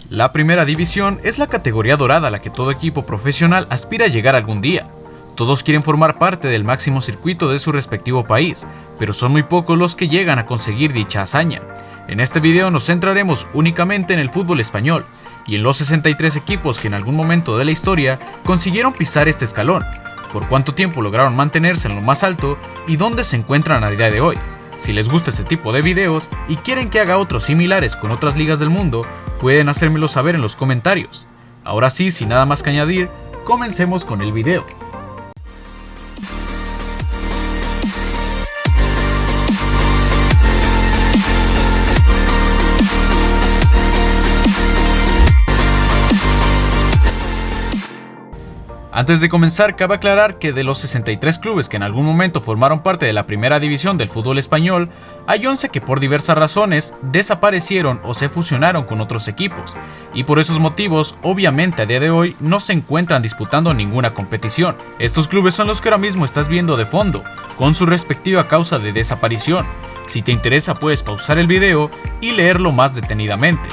La primera división es la categoría dorada a la que todo equipo profesional aspira a llegar algún día. Todos quieren formar parte del máximo circuito de su respectivo país, pero son muy pocos los que llegan a conseguir dicha hazaña. En este video nos centraremos únicamente en el fútbol español y en los 63 equipos que en algún momento de la historia consiguieron pisar este escalón, por cuánto tiempo lograron mantenerse en lo más alto y dónde se encuentran a día de hoy. Si les gusta este tipo de videos y quieren que haga otros similares con otras ligas del mundo, pueden hacérmelo saber en los comentarios. Ahora sí, sin nada más que añadir, comencemos con el video. Antes de comenzar, cabe aclarar que de los 63 clubes que en algún momento formaron parte de la primera división del fútbol español, hay 11 que por diversas razones desaparecieron o se fusionaron con otros equipos, y por esos motivos, obviamente a día de hoy, no se encuentran disputando ninguna competición. Estos clubes son los que ahora mismo estás viendo de fondo, con su respectiva causa de desaparición. Si te interesa puedes pausar el video y leerlo más detenidamente.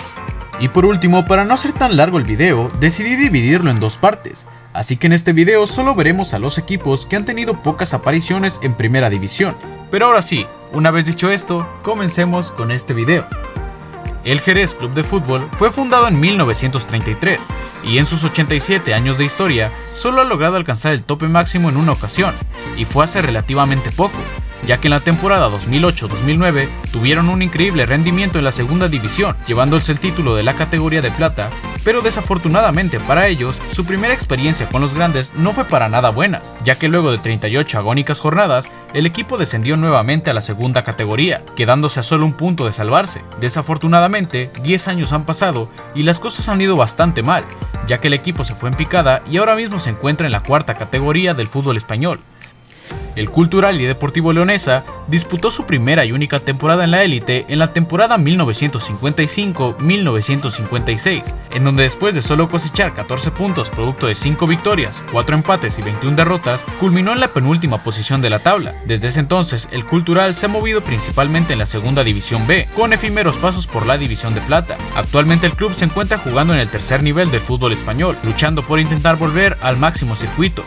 Y por último, para no hacer tan largo el video, decidí dividirlo en dos partes. Así que en este video solo veremos a los equipos que han tenido pocas apariciones en primera división. Pero ahora sí, una vez dicho esto, comencemos con este video. El Jerez Club de Fútbol fue fundado en 1933 y en sus 87 años de historia solo ha logrado alcanzar el tope máximo en una ocasión, y fue hace relativamente poco, ya que en la temporada 2008-2009 tuvieron un increíble rendimiento en la segunda división, llevándose el título de la categoría de plata, pero desafortunadamente para ellos, su primera experiencia con los grandes no fue para nada buena, ya que luego de 38 agónicas jornadas, el equipo descendió nuevamente a la segunda categoría, quedándose a solo un punto de salvarse. Desafortunadamente, 10 años han pasado y las cosas han ido bastante mal, ya que el equipo se fue en picada y ahora mismo se encuentra en la cuarta categoría del fútbol español. El Cultural y Deportivo Leonesa disputó su primera y única temporada en la élite en la temporada 1955-1956, en donde después de solo cosechar 14 puntos producto de 5 victorias, 4 empates y 21 derrotas, culminó en la penúltima posición de la tabla. Desde ese entonces, el Cultural se ha movido principalmente en la segunda división B, con efímeros pasos por la división de plata. Actualmente el club se encuentra jugando en el tercer nivel del fútbol español, luchando por intentar volver al máximo circuito.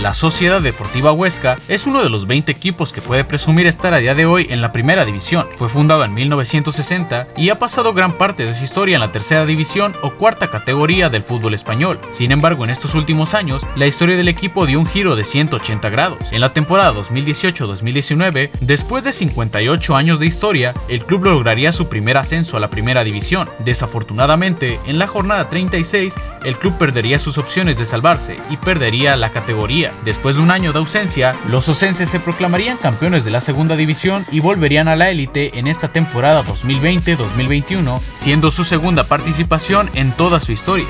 La Sociedad Deportiva Huesca es uno de los 20 equipos que puede presumir estar a día de hoy en la primera división. Fue fundado en 1960 y ha pasado gran parte de su historia en la tercera división o cuarta categoría del fútbol español. Sin embargo, en estos últimos años, la historia del equipo dio un giro de 180 grados. En la temporada 2018-2019, después de 58 años de historia, el club lograría su primer ascenso a la primera división. Desafortunadamente, en la jornada 36, el club perdería sus opciones de salvarse y perdería la categoría. Después de un año de ausencia, los osenses se proclamarían campeones de la segunda división y volverían a la élite en esta temporada 2020-2021, siendo su segunda participación en toda su historia.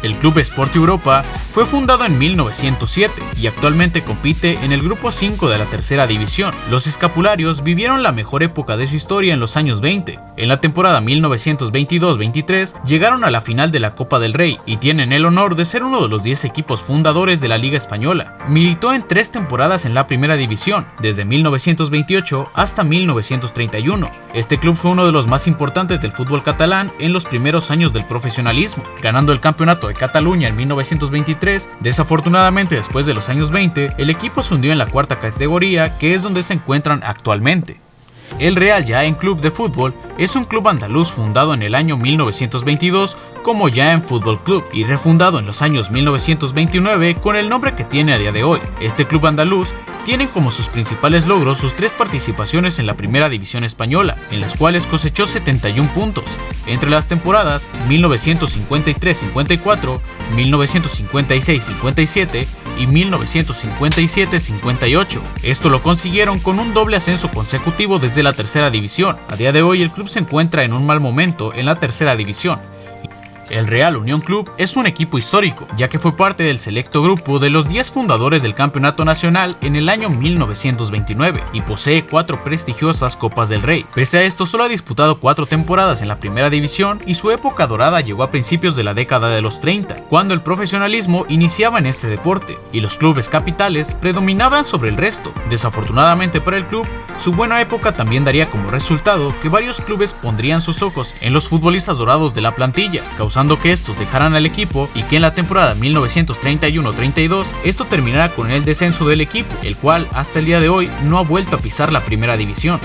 El Club Sport Europa fue fundado en 1907 y actualmente compite en el grupo 5 de la tercera división. Los escapularios vivieron la mejor época de su historia en los años 20. En la temporada 1922-23 llegaron a la final de la Copa del Rey y tienen el honor de ser uno de los 10 equipos fundadores de la Liga Española. Militó en 3 temporadas en la primera división, desde 1928 hasta 1931. Este club fue uno de los más importantes del fútbol catalán en los primeros años del profesionalismo, ganando el campeonato de Cataluña en 1923. Desafortunadamente, después de los años 20, el equipo se hundió en la cuarta categoría, que es donde se encuentran actualmente. El Real Jaén Club de Fútbol es un club andaluz fundado en el año 1922 como Jaén Fútbol Club y refundado en los años 1929 con el nombre que tiene a día de hoy. Este club andaluz tiene como sus principales logros sus 3 participaciones en la primera división española, en las cuales cosechó 71 puntos, entre las temporadas 1953-54, 1956-57 y 1957-58. Esto lo consiguieron con un doble ascenso consecutivo desde la tercera división. A día de hoy el club se encuentra en un mal momento en la tercera división. El Real Unión Club es un equipo histórico, ya que fue parte del selecto grupo de los 10 fundadores del Campeonato Nacional en el año 1929 y posee 4 prestigiosas Copas del Rey. Pese a esto, solo ha disputado 4 temporadas en la primera división y su época dorada llegó a principios de la década de los 30, cuando el profesionalismo iniciaba en este deporte y los clubes capitales predominaban sobre el resto. Desafortunadamente para el club, su buena época también daría como resultado que varios clubes pondrían sus ojos en los futbolistas dorados de la plantilla, causando causando que estos dejaran al equipo y que en la temporada 1931-32 esto terminara con el descenso del equipo, el cual hasta el día de hoy no ha vuelto a pisar la primera división.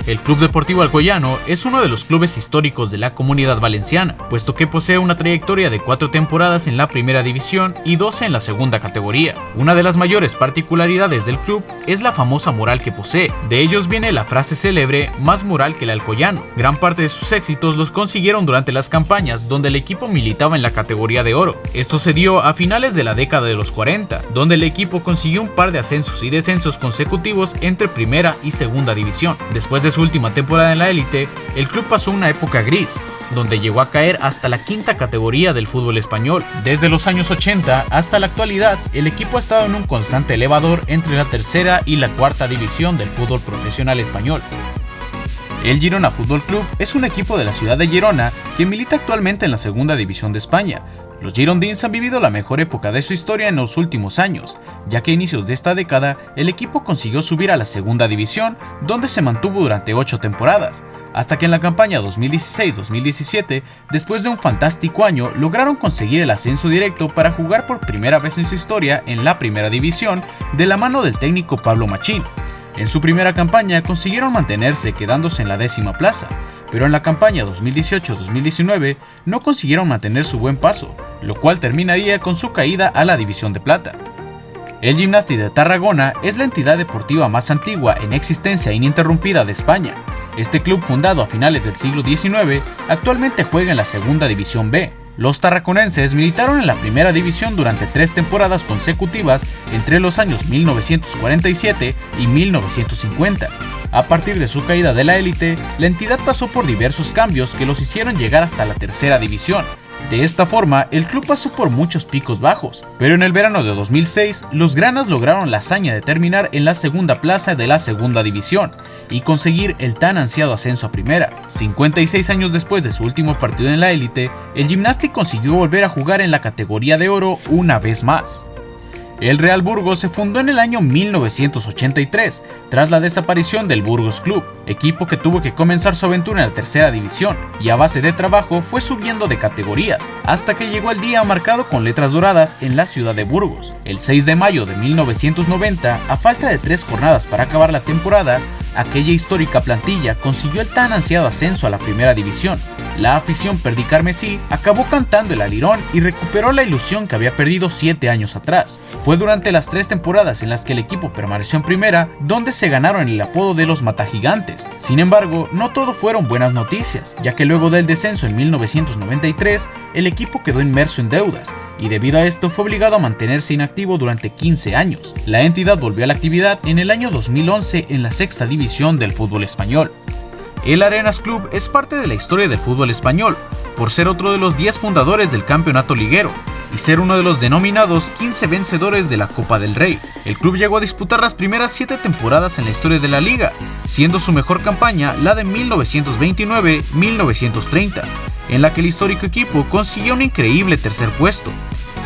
El Club Deportivo Alcoyano es uno de los clubes históricos de la Comunidad Valenciana, puesto que posee una trayectoria de 4 temporadas en la primera división y 12 en la segunda categoría. Una de las mayores particularidades del club es la famosa moral que posee. De ellos viene la frase célebre "más moral que el Alcoyano". Gran parte de sus éxitos los consiguieron durante las campañas donde el equipo militaba en la categoría de oro. Esto se dio a finales de la década de los 40, donde el equipo consiguió un par de ascensos y descensos consecutivos entre primera y segunda división. Después de su última temporada en la élite, el club pasó una época gris, donde llegó a caer hasta la quinta categoría del fútbol español. Desde los años 80 hasta la actualidad, el equipo ha estado en un constante elevador entre la tercera y la cuarta división del fútbol profesional español. El Girona Fútbol Club es un equipo de la ciudad de Girona que milita actualmente en la segunda división de España. Los girondins han vivido la mejor época de su historia en los últimos años, ya que a inicios de esta década el equipo consiguió subir a la segunda división, donde se mantuvo durante 8 temporadas, hasta que en la campaña 2016-2017, después de un fantástico año, lograron conseguir el ascenso directo para jugar por primera vez en su historia en la primera división de la mano del técnico Pablo Machín. En su primera campaña consiguieron mantenerse quedándose en la 10ª plaza, pero en la campaña 2018-2019 no consiguieron mantener su buen paso, lo cual terminaría con su caída a la división de plata. El Gimnàstic de Tarragona es la entidad deportiva más antigua en existencia ininterrumpida de España. Este club, fundado a finales del siglo XIX, actualmente juega en la segunda división B. Los tarraconenses militaron en la primera división durante 3 temporadas consecutivas entre los años 1947 y 1950. A partir de su caída de la élite, la entidad pasó por diversos cambios que los hicieron llegar hasta la tercera división. De esta forma, el club pasó por muchos picos bajos, pero en el verano de 2006, los granas lograron la hazaña de terminar en la segunda plaza de la segunda división y conseguir el tan ansiado ascenso a primera. 56 años después de su último partido en la élite, el Gimnàstic consiguió volver a jugar en la categoría de oro una vez más. El Real Burgos se fundó en el año 1983, tras la desaparición del Burgos Club, equipo que tuvo que comenzar su aventura en la tercera división, y a base de trabajo fue subiendo de categorías, hasta que llegó el día marcado con letras doradas en la ciudad de Burgos. El 6 de mayo de 1990, a falta de 3 jornadas para acabar la temporada, aquella histórica plantilla consiguió el tan ansiado ascenso a la primera división. La afición perdicarmesí acabó cantando el alirón y recuperó la ilusión que había perdido 7 años atrás. Fue durante las 3 temporadas en las que el equipo permaneció en primera donde se ganaron el apodo de los Matagigantes. Sin embargo, no todo fueron buenas noticias, ya que luego del descenso en 1993, el equipo quedó inmerso en deudas y debido a esto fue obligado a mantenerse inactivo durante 15 años. La entidad volvió a la actividad en el año 2011 en la sexta división del fútbol español. El Arenas Club es parte de la historia del fútbol español, por ser otro de los 10 fundadores del campeonato liguero y ser uno de los denominados 15 vencedores de la Copa del Rey. El club llegó a disputar las primeras 7 temporadas en la historia de la liga, siendo su mejor campaña la de 1929-1930, en la que el histórico equipo consiguió un increíble tercer puesto.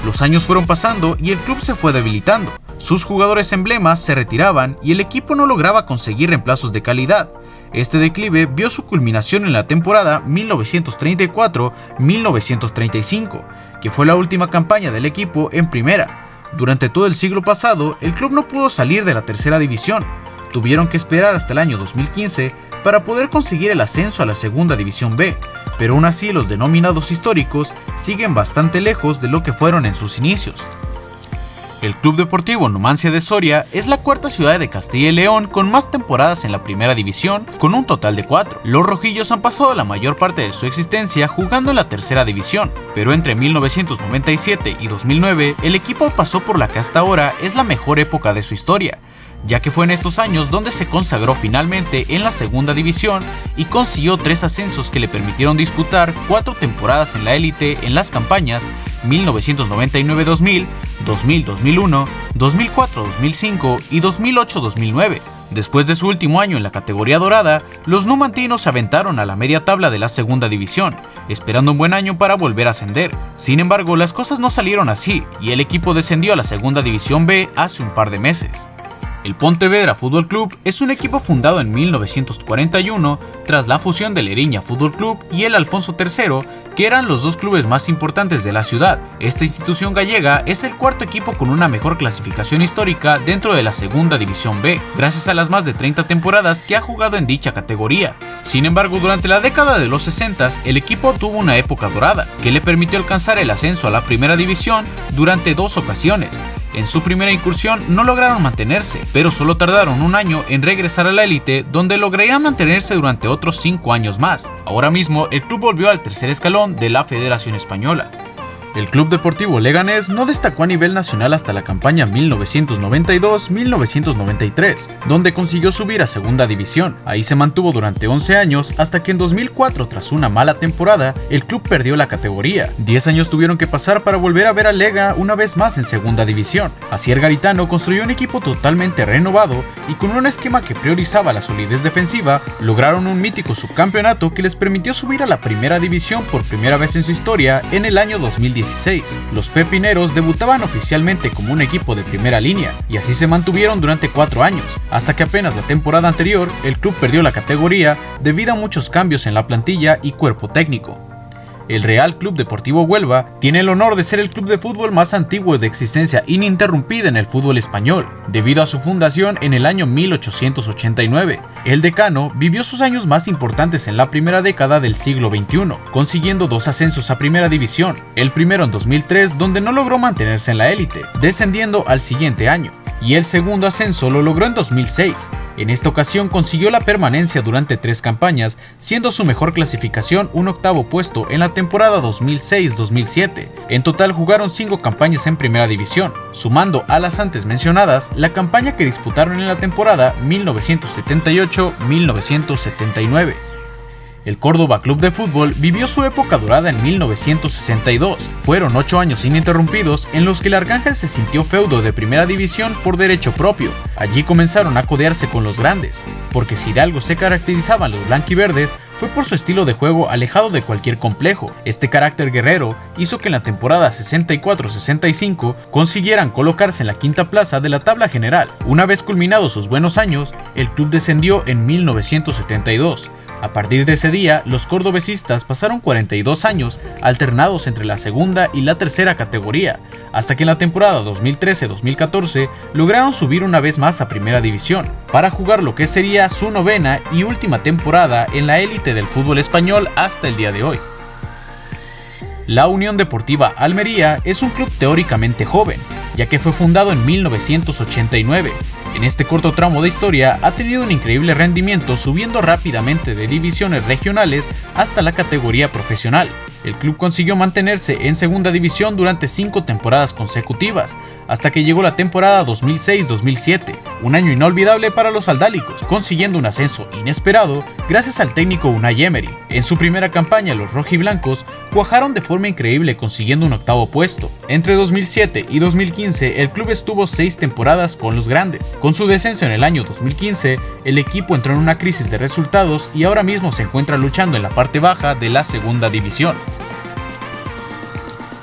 Los años fueron pasando y el club se fue debilitando. Sus jugadores emblemas se retiraban y el equipo no lograba conseguir reemplazos de calidad. Este declive vio su culminación en la temporada 1934-1935, que fue la última campaña del equipo en primera. Durante todo el siglo pasado, el club no pudo salir de la tercera división. Tuvieron que esperar hasta el año 2015 para poder conseguir el ascenso a la segunda división B, pero aún así los denominados históricos siguen bastante lejos de lo que fueron en sus inicios. El Club Deportivo Numancia de Soria es la cuarta ciudad de Castilla y León con más temporadas en la primera división, con un total de 4. Los rojillos han pasado la mayor parte de su existencia jugando en la tercera división, pero entre 1997 y 2009 el equipo pasó por la que hasta ahora es la mejor época de su historia, ya que fue en estos años donde se consagró finalmente en la segunda división y consiguió 3 ascensos que le permitieron disputar 4 temporadas en la élite en las campañas 1999-2000, 2000-2001, 2004-2005 y 2008-2009. Después de su último año en la categoría dorada, los numantinos se aventaron a la media tabla de la segunda división, esperando un buen año para volver a ascender. Sin embargo, las cosas no salieron así y el equipo descendió a la segunda división B hace un par de meses. El Pontevedra Fútbol Club es un equipo fundado en 1941 tras la fusión del Eriña Fútbol Club y el Alfonso III, que eran los dos clubes más importantes de la ciudad. Esta institución gallega es el cuarto equipo con una mejor clasificación histórica dentro de la Segunda División B, gracias a las más de 30 temporadas que ha jugado en dicha categoría. Sin embargo, durante la década de los 60, el equipo tuvo una época dorada, que le permitió alcanzar el ascenso a la Primera División durante 2 ocasiones. En su primera incursión no lograron mantenerse, pero solo tardaron un año en regresar a la élite, donde lograrían mantenerse durante otros 5 años más. Ahora mismo el club volvió al tercer escalón de la Federación Española. El Club Deportivo Leganés no destacó a nivel nacional hasta la campaña 1992-1993, donde consiguió subir a Segunda División. Ahí se mantuvo durante 11 años hasta que en 2004, tras una mala temporada, el club perdió la categoría. 10 años tuvieron que pasar para volver a ver a Lega una vez más en Segunda División. Asier Garitano construyó un equipo totalmente renovado y con un esquema que priorizaba la solidez defensiva, lograron un mítico subcampeonato que les permitió subir a la Primera División por primera vez en su historia en el año 2016. Los pepineros debutaban oficialmente como un equipo de primera línea y así se mantuvieron durante 4 años, hasta que apenas la temporada anterior el club perdió la categoría debido a muchos cambios en la plantilla y cuerpo técnico. El Real Club Deportivo Huelva tiene el honor de ser el club de fútbol más antiguo de existencia ininterrumpida en el fútbol español, debido a su fundación en el año 1889. El decano vivió sus años más importantes en la primera década del siglo XXI, consiguiendo 2 ascensos a Primera División, el primero en 2003, donde no logró mantenerse en la élite, descendiendo al siguiente año, y el segundo ascenso lo logró en 2006. En esta ocasión consiguió la permanencia durante 3 campañas, siendo su mejor clasificación un 8º puesto en la temporada 2006-2007. En total jugaron 5 campañas en Primera División, sumando a las antes mencionadas la campaña que disputaron en la temporada 1978-1979. El Córdoba Club de Fútbol vivió su época dorada en 1962. Fueron 8 años ininterrumpidos en los que el Arcángel se sintió feudo de Primera División por derecho propio. Allí comenzaron a codearse con los grandes, porque si de algo se caracterizaban los blanquiverdes fue por su estilo de juego alejado de cualquier complejo. Este carácter guerrero hizo que en la temporada 64-65 consiguieran colocarse en la 5ª plaza de la tabla general. Una vez culminados sus buenos años, el club descendió en 1972. A partir de ese día, los cordobesistas pasaron 42 años alternados entre la segunda y la tercera categoría, hasta que en la temporada 2013-2014 lograron subir una vez más a Primera División, para jugar lo que sería su 9ª y última temporada en la élite del fútbol español hasta el día de hoy. La Unión Deportiva Almería es un club teóricamente joven, ya que fue fundado en 1989. En este corto tramo de historia ha tenido un increíble rendimiento, subiendo rápidamente de divisiones regionales hasta la categoría profesional. El club consiguió mantenerse en Segunda División durante 5 temporadas consecutivas, hasta que llegó la temporada 2006-2007, un año inolvidable para los aldálicos, consiguiendo un ascenso inesperado gracias al técnico Unai Emery. En su primera campaña, los rojiblancos cuajaron de forma increíble, consiguiendo un 8º puesto. Entre 2007 y 2015, el club estuvo 6 temporadas con los grandes. Con su descenso en el año 2015, el equipo entró en una crisis de resultados y ahora mismo se encuentra luchando en la parte baja de la Segunda División.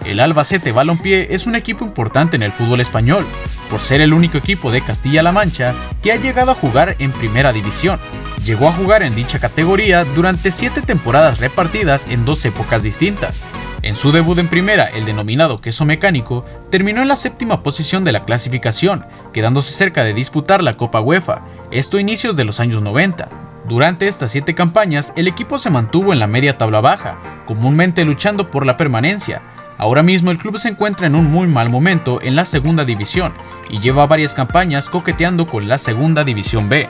El Albacete Balompié es un equipo importante en el fútbol español, por ser el único equipo de Castilla-La Mancha que ha llegado a jugar en Primera División. Llegó a jugar en dicha categoría durante 7 temporadas repartidas en 2 épocas distintas. En su debut en primera, el denominado queso mecánico, terminó en la 7ª posición de la clasificación, quedándose cerca de disputar la Copa UEFA, esto a inicios de los años 90. Durante estas 7 campañas, el equipo se mantuvo en la media tabla baja, comúnmente luchando por la permanencia. Ahora mismo el club se encuentra en un muy mal momento en la Segunda División y lleva varias campañas coqueteando con la Segunda División B.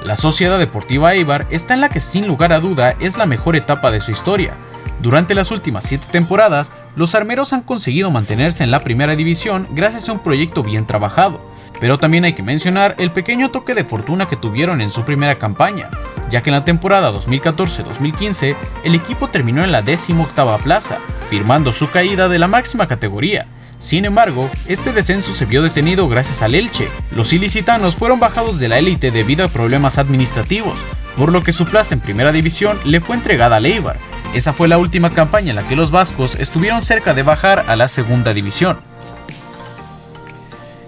La Sociedad Deportiva Eibar está en la que sin lugar a duda es la mejor etapa de su historia. Durante las últimas 7 temporadas, los armeros han conseguido mantenerse en la Primera División gracias a un proyecto bien trabajado, pero también hay que mencionar el pequeño toque de fortuna que tuvieron en su primera campaña, ya que en la temporada 2014-2015 el equipo terminó en la 18ª plaza, firmando su caída de la máxima categoría. Sin embargo, este descenso se vio detenido gracias al Elche. Los ilicitanos fueron bajados de la élite debido a problemas administrativos, por lo que su plaza en Primera División le fue entregada al Eibar. Esa fue la última campaña en la que los vascos estuvieron cerca de bajar a la Segunda División.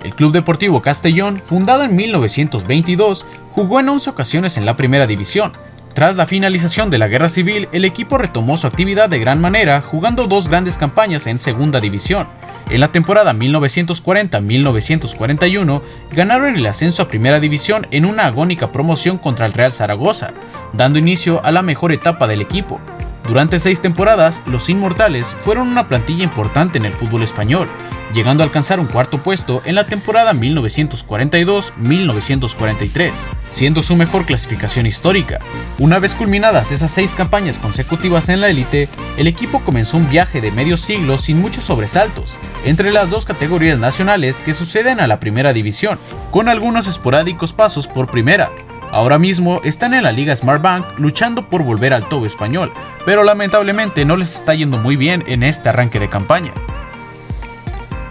El El Club Deportivo Castellón, fundado en 1922, jugó en 11 ocasiones en la primera división. Tras la finalización de la Guerra Civil, el equipo retomó su actividad de gran manera, jugando dos grandes campañas en segunda división. En la temporada 1940-1941, ganaron el ascenso a primera división en una agónica promoción contra el Real Zaragoza, dando inicio a la mejor etapa del equipo. Durante 6 temporadas, los Inmortales fueron una plantilla importante en el fútbol español, llegando a alcanzar un cuarto puesto en la temporada 1942-1943, siendo su mejor clasificación histórica. Una vez culminadas esas 6 campañas consecutivas en la élite, el equipo comenzó un viaje de medio siglo sin muchos sobresaltos, entre las dos categorías nacionales que suceden a la primera división, con algunos esporádicos pasos por primera. Ahora mismo están en la Liga Smartbank luchando por volver al tobo español, pero lamentablemente no les está yendo muy bien en este arranque de campaña.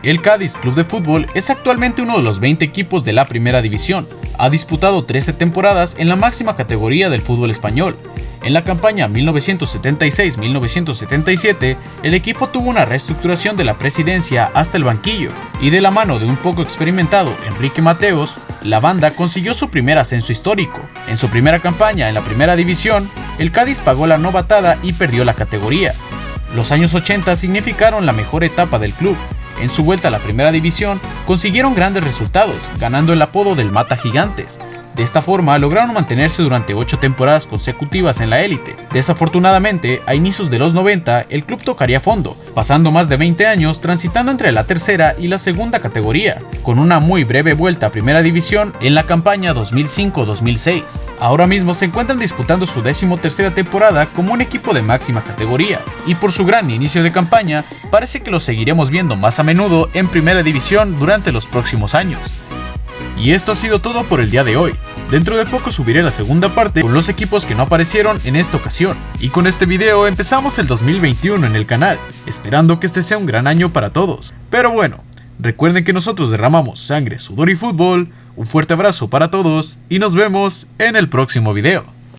El Cádiz Club de Fútbol es actualmente uno de los 20 equipos de la primera división. Ha disputado 13 temporadas en la máxima categoría del fútbol español. En la campaña 1976-1977, el equipo tuvo una reestructuración de la presidencia hasta el banquillo, y de la mano de un poco experimentado Enrique Mateos, la banda consiguió su primer ascenso histórico. En su primera campaña en la primera división, el Cádiz pagó la novatada y perdió la categoría. Los años 80 significaron la mejor etapa del club. En su vuelta a la primera división, consiguieron grandes resultados, ganando el apodo del Mata Gigantes. De esta forma lograron mantenerse durante 8 temporadas consecutivas en la élite. Desafortunadamente, a inicios de los 90, el club tocaría fondo, pasando más de 20 años transitando entre la tercera y la segunda categoría, con una muy breve vuelta a primera división en la campaña 2005-2006. Ahora mismo se encuentran disputando su 13ª temporada como un equipo de máxima categoría, y por su gran inicio de campaña, parece que los seguiremos viendo más a menudo en primera división durante los próximos años. Y esto ha sido todo por el día de hoy. Dentro de poco subiré la segunda parte con los equipos que no aparecieron en esta ocasión. Y con este video empezamos el 2021 en el canal, esperando que este sea un gran año para todos. Pero bueno, recuerden que nosotros derramamos sangre, sudor y fútbol. Un fuerte abrazo para todos y nos vemos en el próximo video.